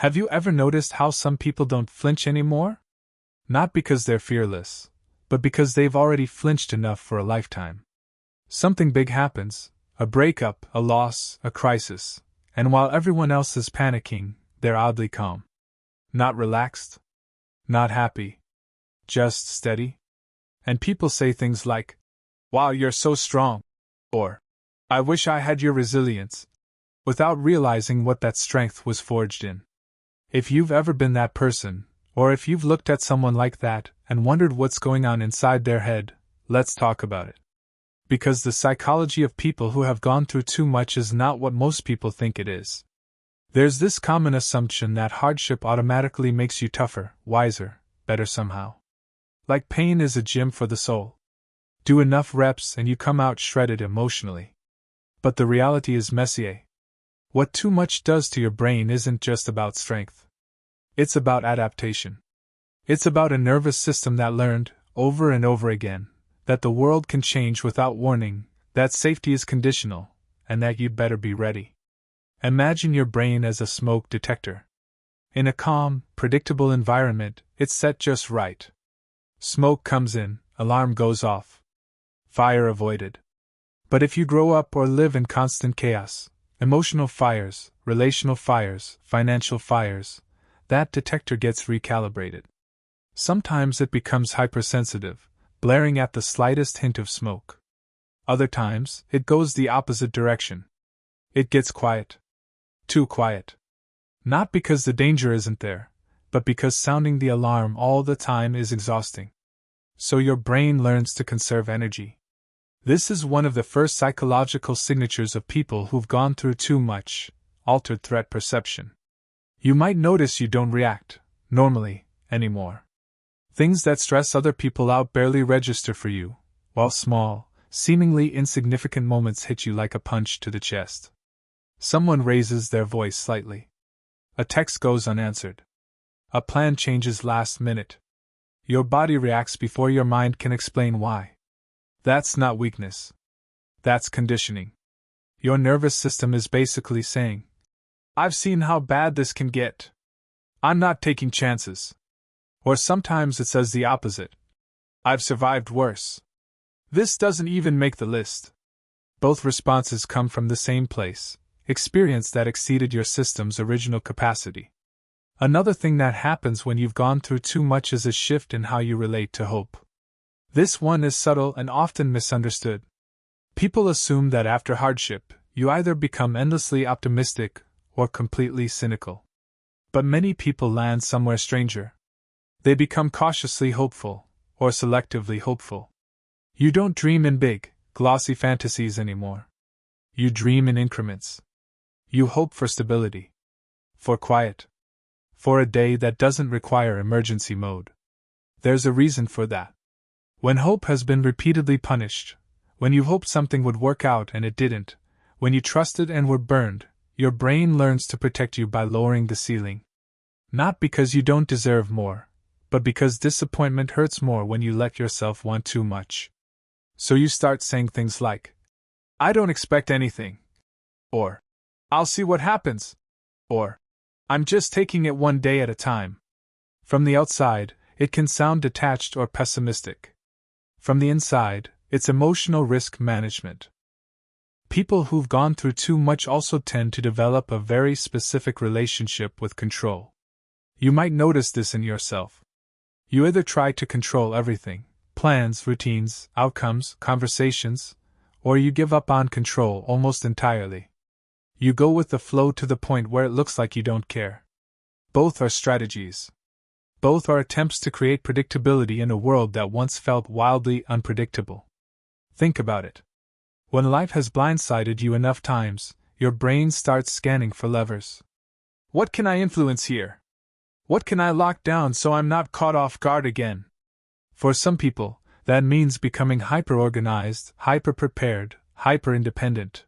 Have you ever noticed how some people don't flinch anymore? Not because they're fearless, but because they've already flinched enough for a lifetime. Something big happens, a breakup, a loss, a crisis, and while everyone else is panicking, they're oddly calm. Not relaxed, not happy, just steady. And people say things like, "Wow, you're so strong," or "I wish I had your resilience," without realizing what that strength was forged in. If you've ever been that person, or if you've looked at someone like that and wondered what's going on inside their head, let's talk about it. Because the psychology of people who have gone through too much is not what most people think it is. There's this common assumption that hardship automatically makes you tougher, wiser, better somehow. Like pain is a gym for the soul. Do enough reps and you come out shredded emotionally. But the reality is messier. What too much does to your brain isn't just about strength. It's about adaptation. It's about a nervous system that learned, over and over again, that the world can change without warning, that safety is conditional, and that you'd better be ready. Imagine your brain as a smoke detector. In a calm, predictable environment, it's set just right. Smoke comes in, alarm goes off. Fire avoided. But if you grow up or live in constant chaos, emotional fires, relational fires, financial fires, that detector gets recalibrated. Sometimes it becomes hypersensitive, blaring at the slightest hint of smoke. Other times, it goes the opposite direction. It gets quiet. Too quiet. Not because the danger isn't there, but because sounding the alarm all the time is exhausting. So your brain learns to conserve energy. This is one of the first psychological signatures of people who've gone through too much, altered threat perception. You might notice you don't react, normally, anymore. Things that stress other people out barely register for you, while small, seemingly insignificant moments hit you like a punch to the chest. Someone raises their voice slightly. A text goes unanswered. A plan changes last minute. Your body reacts before your mind can explain why. That's not weakness. That's conditioning. Your nervous system is basically saying, "I've seen how bad this can get. I'm not taking chances." Or sometimes it says the opposite. "I've survived worse. This doesn't even make the list." Both responses come from the same place, experience that exceeded your system's original capacity. Another thing that happens when you've gone through too much is a shift in how you relate to hope. This one is subtle and often misunderstood. People assume that after hardship, you either become endlessly optimistic or completely cynical. But many people land somewhere stranger. They become cautiously hopeful, or selectively hopeful. You don't dream in big, glossy fantasies anymore. You dream in increments. You hope for stability. For quiet. For a day that doesn't require emergency mode. There's a reason for that. When hope has been repeatedly punished, when you hoped something would work out and it didn't, when you trusted and were burned, your brain learns to protect you by lowering the ceiling. Not because you don't deserve more, but because disappointment hurts more when you let yourself want too much. So you start saying things like, "I don't expect anything," or "I'll see what happens," or "I'm just taking it one day at a time." From the outside, it can sound detached or pessimistic. From the inside, it's emotional risk management. People who've gone through too much also tend to develop a very specific relationship with control. You might notice this in yourself. You either try to control everything, plans, routines, outcomes, conversations, or you give up on control almost entirely. You go with the flow to the point where it looks like you don't care. Both are strategies. Both are attempts to create predictability in a world that once felt wildly unpredictable. Think about it. When life has blindsided you enough times, your brain starts scanning for levers. What can I influence here? What can I lock down so I'm not caught off guard again? For some people, that means becoming hyper-organized, hyper-prepared, hyper-independent.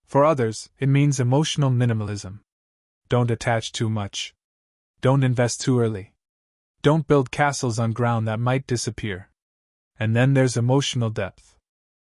For others, it means emotional minimalism. Don't attach too much. Don't invest too early. Don't build castles on ground that might disappear. And then there's emotional depth.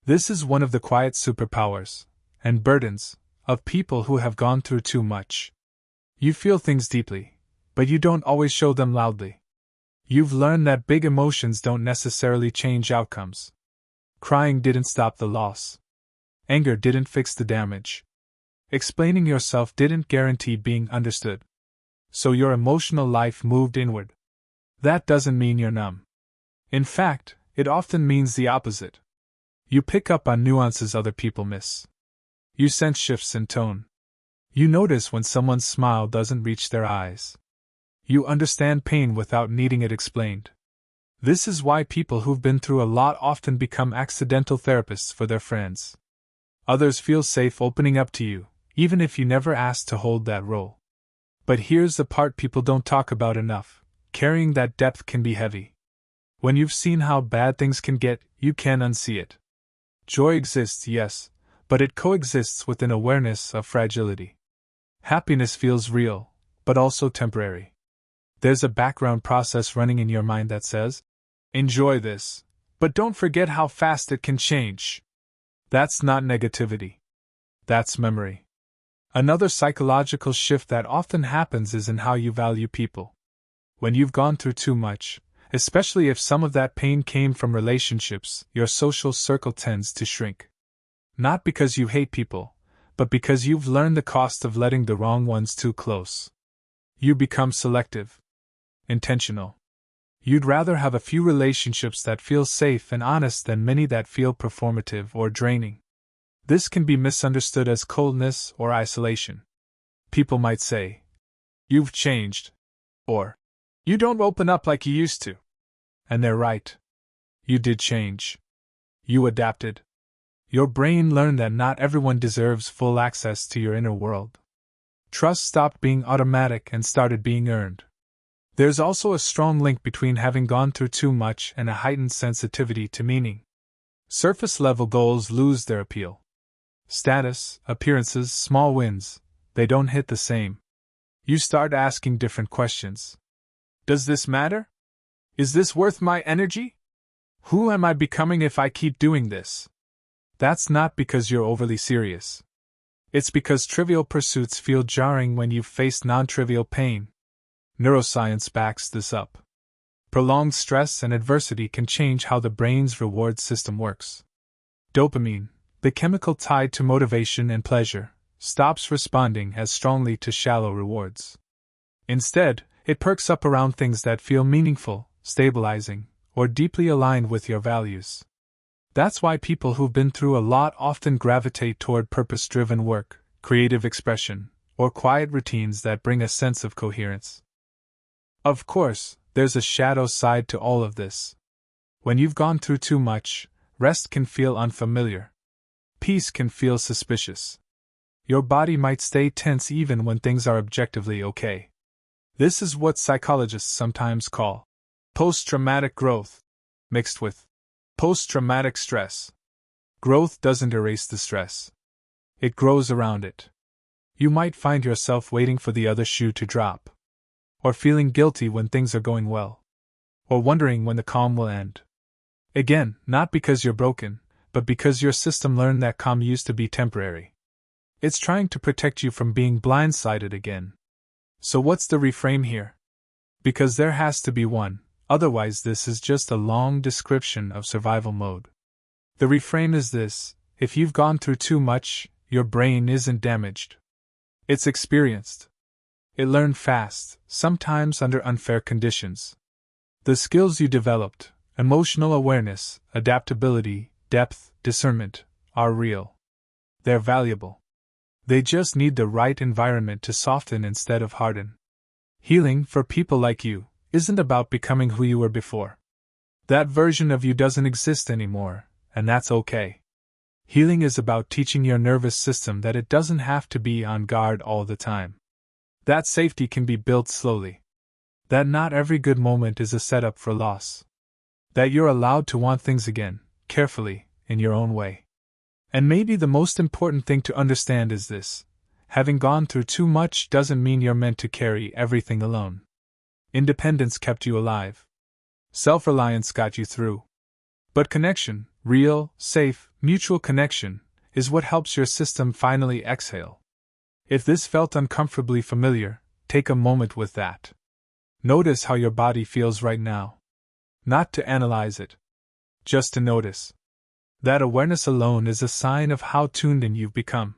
This is one of the quiet superpowers, and burdens, of people who have gone through too much. You feel things deeply, but you don't always show them loudly. You've learned that big emotions don't necessarily change outcomes. Crying didn't stop the loss. Anger didn't fix the damage. Explaining yourself didn't guarantee being understood. So your emotional life moved inward. That doesn't mean you're numb. In fact, it often means the opposite. You pick up on nuances other people miss. You sense shifts in tone. You notice when someone's smile doesn't reach their eyes. You understand pain without needing it explained. This is why people who've been through a lot often become accidental therapists for their friends. Others feel safe opening up to you, even if you never asked to hold that role. But here's the part people don't talk about enough: carrying that depth can be heavy. When you've seen how bad things can get, you can unsee it. Joy exists, yes, but it coexists with an awareness of fragility. Happiness feels real, but also temporary. There's a background process running in your mind that says, enjoy this, but don't forget how fast it can change. That's not negativity. That's memory. Another psychological shift that often happens is in how you value people. When you've gone through too much, especially if some of that pain came from relationships, your social circle tends to shrink. Not because you hate people, but because you've learned the cost of letting the wrong ones too close. You become selective. Intentional. You'd rather have a few relationships that feel safe and honest than many that feel performative or draining. This can be misunderstood as coldness or isolation. People might say, "You've changed," or "You don't open up like you used to." And they're right. You did change. You adapted. Your brain learned that not everyone deserves full access to your inner world. Trust stopped being automatic and started being earned. There's also a strong link between having gone through too much and a heightened sensitivity to meaning. Surface-level goals lose their appeal. Status, appearances, small wins, they don't hit the same. You start asking different questions. Does this matter? Is this worth my energy? Who am I becoming if I keep doing this? That's not because you're overly serious. It's because trivial pursuits feel jarring when you've faced non-trivial pain. Neuroscience backs this up. Prolonged stress and adversity can change how the brain's reward system works. Dopamine, the chemical tied to motivation and pleasure, stops responding as strongly to shallow rewards. Instead, it perks up around things that feel meaningful, stabilizing, or deeply aligned with your values. That's why people who've been through a lot often gravitate toward purpose-driven work, creative expression, or quiet routines that bring a sense of coherence. Of course, there's a shadow side to all of this. When you've gone through too much, rest can feel unfamiliar. Peace can feel suspicious. Your body might stay tense even when things are objectively okay. This is what psychologists sometimes call post-traumatic growth, mixed with post-traumatic stress. Growth doesn't erase the stress. It grows around it. You might find yourself waiting for the other shoe to drop, or feeling guilty when things are going well, or wondering when the calm will end. Again, not because you're broken, but because your system learned that calm used to be temporary. It's trying to protect you from being blindsided again. So what's the reframe here? Because there has to be one, otherwise this is just a long description of survival mode. The reframe is this: if you've gone through too much, your brain isn't damaged. It's experienced. It learned fast, sometimes under unfair conditions. The skills you developed, emotional awareness, adaptability, depth, discernment, are real. They're valuable. They just need the right environment to soften instead of harden. Healing, for people like you, isn't about becoming who you were before. That version of you doesn't exist anymore, and that's okay. Healing is about teaching your nervous system that it doesn't have to be on guard all the time. That safety can be built slowly. That not every good moment is a setup for loss. That you're allowed to want things again, carefully, in your own way. And maybe the most important thing to understand is this: having gone through too much doesn't mean you're meant to carry everything alone. Independence kept you alive. Self-reliance got you through. But connection, real, safe, mutual connection, is what helps your system finally exhale. If this felt uncomfortably familiar, take a moment with that. Notice how your body feels right now. Not to analyze it, just to notice. That awareness alone is a sign of how tuned in you've become.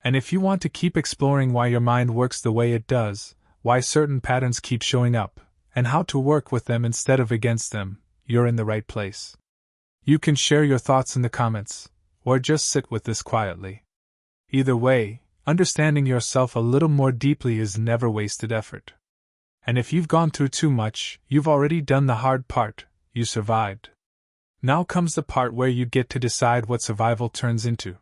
And if you want to keep exploring why your mind works the way it does, why certain patterns keep showing up, and how to work with them instead of against them, you're in the right place. You can share your thoughts in the comments, or just sit with this quietly. Either way, understanding yourself a little more deeply is never wasted effort. And if you've gone through too much, you've already done the hard part, you survived. Now comes the part where you get to decide what survival turns into.